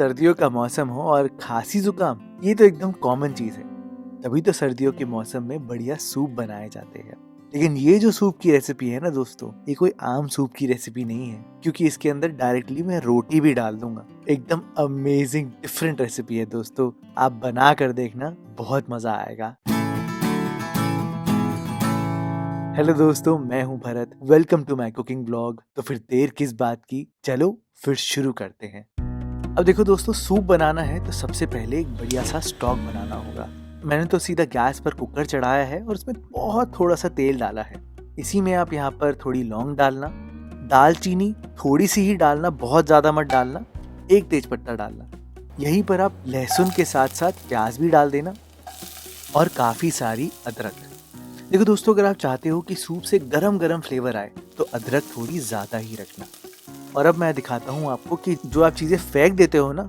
सर्दियों का मौसम हो और खांसी जुकाम, ये तो एकदम कॉमन चीज है। तभी तो सर्दियों के मौसम में बढ़िया सूप बनाए जाते हैं। लेकिन ये जो सूप की रेसिपी है ना दोस्तों, ये कोई आम सूप की रेसिपी नहीं है, क्योंकि इसके अंदर डायरेक्टली मैं रोटी भी डाल दूंगा। एकदम अमेजिंग डिफरेंट रेसिपी है दोस्तों, आप बना कर देखना, बहुत मजा आएगा। हेलो दोस्तों, मैं हूं Bharat. Welcome to my cooking blog. तो फिर देर किस बात की, चलो फिर शुरू करते हैं। अब देखो दोस्तों, सूप बनाना है तो सबसे पहले एक बढ़िया सा स्टॉक बनाना होगा। मैंने तो सीधा गैस पर कुकर चढ़ाया है और उसमें बहुत थोड़ा सा तेल डाला है। इसी में आप यहाँ पर थोड़ी लौंग डालना, दालचीनी थोड़ी सी ही डालना, बहुत ज्यादा मत डालना, एक तेजपत्ता डालना। यहीं पर आप लहसुन के साथ साथ प्याज भी डाल देना और काफी सारी अदरक। देखो दोस्तों, अगर आप चाहते हो कि सूप से गरम गरम फ्लेवर आए तो अदरक थोड़ी ज्यादा ही रखना। और अब मैं दिखाता हूँ आपको कि जो आप चीजें फेंक देते हो ना,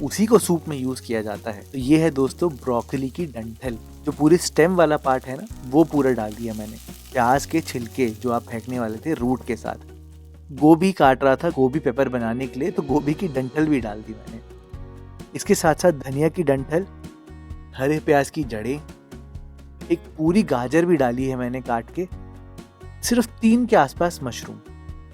उसी को सूप में यूज किया जाता है। तो ये है दोस्तों ब्रोकली की डंठल, जो पूरे स्टेम वाला पार्ट है ना, वो पूरा डाल दिया मैंने। प्याज के छिलके जो आप फेंकने वाले थे रूट के साथ। गोभी काट रहा था गोभी पेपर बनाने के लिए, तो गोभी की डंठल भी डाल दी मैंने। इसके साथ साथ धनिया की डंठल, हरे प्याज की जड़ें, एक पूरी गाजर भी डाली है मैंने काट के, सिर्फ 3 के आसपास मशरूम।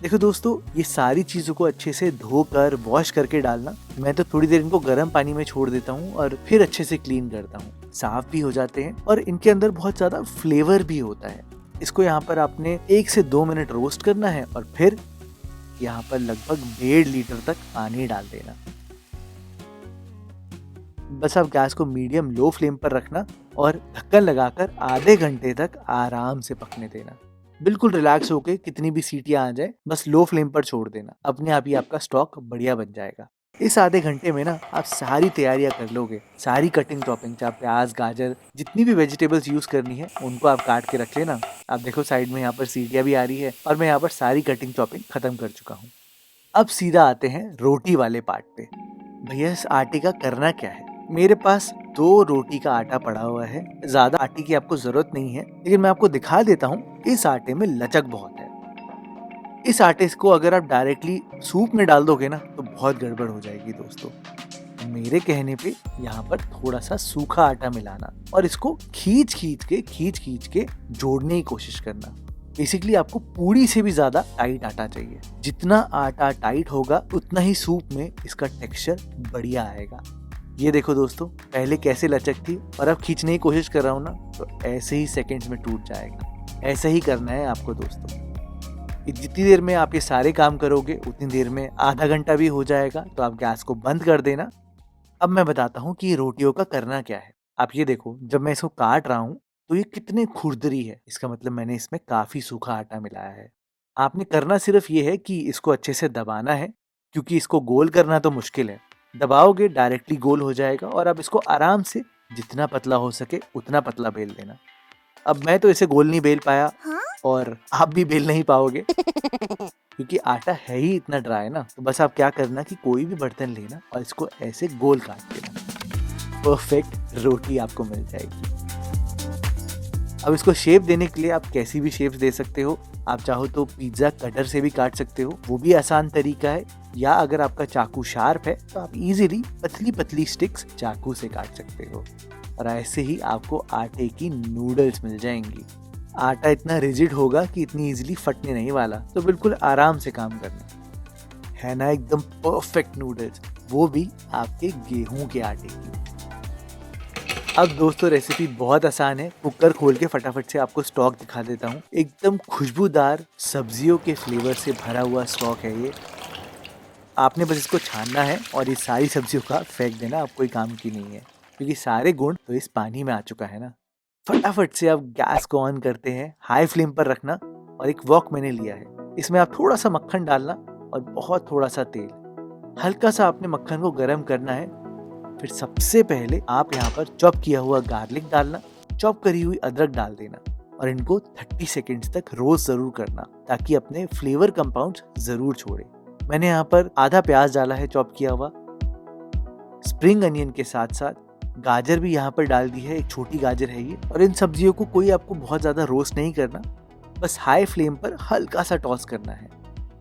देखो दोस्तों, ये सारी चीजों को अच्छे से धोकर वॉश करके डालना। मैं तो थोड़ी देर इनको गर्म पानी में छोड़ देता हूँ और फिर अच्छे से क्लीन करता हूँ। साफ भी हो जाते हैं और इनके अंदर बहुत ज्यादा फ्लेवर भी होता है। इसको यहाँ पर आपने 1 से 2 मिनट रोस्ट करना है और फिर यहाँ पर लगभग 1.5 लीटर तक पानी डाल देना। बस आप गैस को मीडियम लो फ्लेम पर रखना और ढक्कन लगाकर आधे घंटे तक आराम से पकने देना। बिल्कुल रिलैक्स होके, कितनी भी सीटियां आ जाए बस लो फ्लेम पर छोड़ देना। अपने आप ही आपका स्टॉक बढ़िया बन जाएगा। इस आधे घंटे में ना आप सारी तैयारियां कर लोगे। सारी कटिंग चॉपिंग, चाहे प्याज गाजर, जितनी भी वेजिटेबल्स यूज करनी है उनको आप काट के रख लेना। आप देखो साइड में यहाँ पर सीटियां भी आ रही है और मैं यहाँ पर सारी कटिंग चॉपिंग खत्म कर चुका हूँ। अब सीधा आते हैं रोटी वाले पार्ट पे। भैया, इस आटे का करना क्या है? मेरे पास 2 रोटी का आटा पड़ा हुआ है। ज्यादा आटे की आपको जरूरत नहीं है, लेकिन मैं आपको दिखा देता हूँ, इस आटे में लचक बहुत है। इस आटे को अगर आप डायरेक्टली सूप में डाल दोगे ना तो बहुत गड़बड़ हो जाएगी दोस्तों। मेरे कहने पे यहाँ पर थोड़ा सा सूखा आटा मिलाना और इसको खींच खींच के जोड़ने की कोशिश करना। बेसिकली आपको पूरी से भी ज्यादा टाइट आटा चाहिए। जितना आटा टाइट होगा उतना ही सूप में इसका टेक्सचर बढ़िया आएगा। ये देखो दोस्तों, पहले कैसे लचक थी और अब खींचने की कोशिश कर रहा हूँ ना, तो ऐसे ही सेकंड्स में टूट जाएगा। ऐसा ही करना है आपको दोस्तों। जितनी देर में आप ये सारे काम करोगे उतनी देर में आधा घंटा भी हो जाएगा, तो आप गैस को बंद कर देना। अब मैं बताता हूँ कि रोटियों का करना क्या है। आप ये देखो, जब मैं इसको काट रहा हूँ तो ये कितने खुरदरी है। इसका मतलब मैंने इसमें काफी सूखा आटा मिलाया है। आपने करना सिर्फ ये है कि इसको अच्छे से दबाना है, क्योंकि इसको गोल करना तो मुश्किल है। दबाओगे डायरेक्टली गोल हो जाएगा और आप इसको आराम से जितना पतला हो सके उतना पतला बेल देना। अब मैं तो इसे गोल नहीं बेल पाया, और आप भी बेल नहीं पाओगे क्योंकि आटा है ही इतना ड्राई ना। तो बस आप क्या करना कि कोई भी बर्तन लेना और इसको ऐसे गोल काट देना। परफेक्ट रोटी आपको मिल जाएगी। अब इसको शेप देने के लिए आप कैसी भी शेप्स दे सकते हो। आप चाहो तो पिज्जा कटर से भी काट सकते हो, वो भी आसान तरीका है। या अगर आपका चाकू शार्प है तो आप इजीली पतली पतली स्टिक्स चाकू से काट सकते हो। और ऐसे ही आपको आटे की नूडल्स मिल जाएंगी। आटा इतना रिजिड होगा कि इतनी इजीली फटने नहीं वाला, तो बिल्कुल आराम से काम करना है ना। एकदम परफेक्ट नूडल्स, वो भी आपके गेहूं के आटे की। अब दोस्तों, रेसिपी बहुत आसान है। कुकर खोल के फटाफट से आपको स्टॉक दिखा देता हूँ। एकदम खुशबूदार सब्जियों के फ्लेवर से भरा हुआ स्टॉक है ये। आपने बस इसको छानना है और ये सारी सब्जियों का फेंक देना। अब कोई काम की नहीं है, क्योंकि सारे गुण तो इस पानी में आ चुका है ना। फटाफट से आप गैस को ऑन करते हैं, हाई फ्लेम पर रखना। और एक वॉक मैंने लिया है, इसमें आप थोड़ा सा मक्खन डालना और बहुत थोड़ा सा तेल। हल्का सा आपने मक्खन को गर्म करना है। फिर सबसे पहले आप यहाँ पर चॉप किया हुआ गार्लिक डालना, चॉप करी हुई अदरक डाल देना और इनको 30 सेकेंड्स तक रोस्ट जरूर करना, ताकि अपने फ्लेवर कंपाउंड्स जरूर छोड़े। मैंने यहाँ पर आधा प्याज डाला है चॉप किया हुआ। स्प्रिंग अनियन के साथ साथ गाजर भी यहाँ पर डाल दी है, एक छोटी गाजर है ये। और इन सब्जियों को कोई आपको बहुत ज्यादा रोस्ट नहीं करना, बस हाई फ्लेम पर हल्का सा टॉस करना है।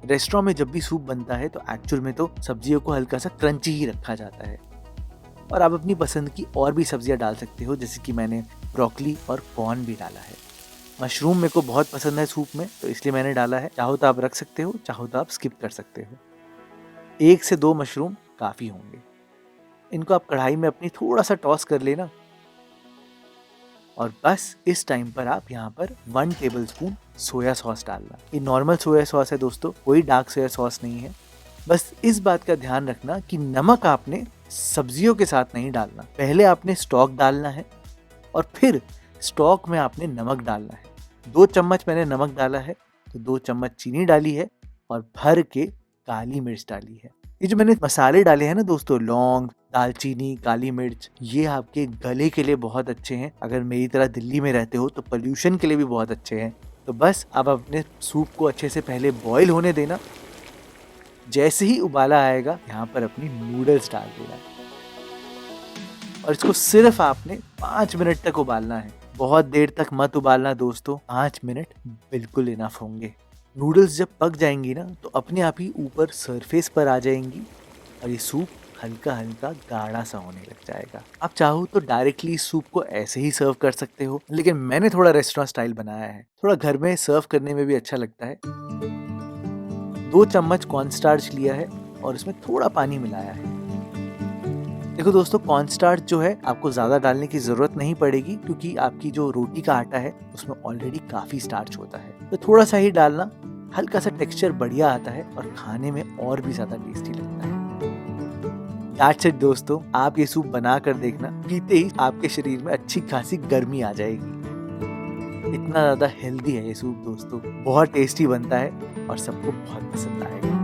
रेस्टोरेंट में जब भी सूप बनता है तो एक्चुअल में तो सब्जियों को हल्का सा क्रंची ही रखा जाता है, और आप अपनी पसंद की और भी सब्जियां डाल सकते हो, जैसे कि मैंने ब्रोकली और कॉर्न भी डाला है। मशरूम मेरे को बहुत पसंद है सूप में, तो इसलिए मैंने डाला है। चाहो तो आप रख सकते हो, चाहो तो आप स्किप कर सकते हो। 1 से 2 मशरूम काफ़ी होंगे। इनको आप कढ़ाई में अपनी थोड़ा सा टॉस कर लेना, और बस इस टाइम पर आप यहाँ पर 1 टेबलस्पून सोया सॉस डालना। ये नॉर्मल सोया सॉस है दोस्तों, कोई डार्क सोया सॉस नहीं है। बस इस बात का ध्यान रखना कि नमक आपने सब्जियों के साथ नहीं डालना। पहले आपने स्टॉक डालना है और फिर स्टॉक में आपने नमक डालना है। 2 चम्मच मैंने नमक डाला है, तो 2 चम्मच चीनी डाली है और भर के काली मिर्च डाली है। ये जो मैंने मसाले डाले हैं ना दोस्तों, लौंग, दालचीनी, काली मिर्च, ये आपके गले के लिए बहुत अच्छे हैं। अगर मेरी तरह दिल्ली में रहते हो तो पोल्यूशन के लिए भी बहुत अच्छे हैं। तो बस आप अपने सूप को अच्छे से पहले बॉईल होने देना। जैसे ही उबाला आएगा, यहाँ पर अपनी नूडल्स डाल देना और इसको सिर्फ आपने 5 मिनट तक उबालना है। बहुत देर तक मत उबालना दोस्तों, 5 मिनट बिल्कुल इनफ होंगे। नूडल्स जब पक जाएंगी ना, तो अपने आप ही ऊपर सरफेस पर आ जाएंगी और ये सूप हल्का हल्का गाढ़ा सा होने लग जाएगा। आप चाहो तो डायरेक्टली इस सूप को ऐसे ही सर्व कर सकते हो, लेकिन मैंने थोड़ा रेस्टोरेंट स्टाइल बनाया है, थोड़ा घर में सर्व करने में भी अच्छा लगता है। 2 चम्मच कॉर्नस्टार्च लिया है और इसमें थोड़ा पानी मिलाया है। देखो दोस्तों, कॉर्नस्टार्च जो है आपको ज़्यादा डालने की ज़रूरत नहीं पड़ेगी, क्योंकि आपकी जो रोटी का आटा है उसमें ऑलरेडी काफ़ी स्टार्च होता है। तो थोड़ा सा ही डालना, हल्का सा टेक्सचर बढ़िया आता है और खाने में और भी ज़्यादा टेस्टी लगता है। दैट्स इट दोस्तों, आप ये सूप बना कर देखना, पीते ही आपके शरीर में अच्छी खासी गर्मी आ जाएगी। इतना ज़्यादा हेल्दी है ये सूप दोस्तों, बहुत टेस्टी बनता है और सबको बहुत पसंद आएगा।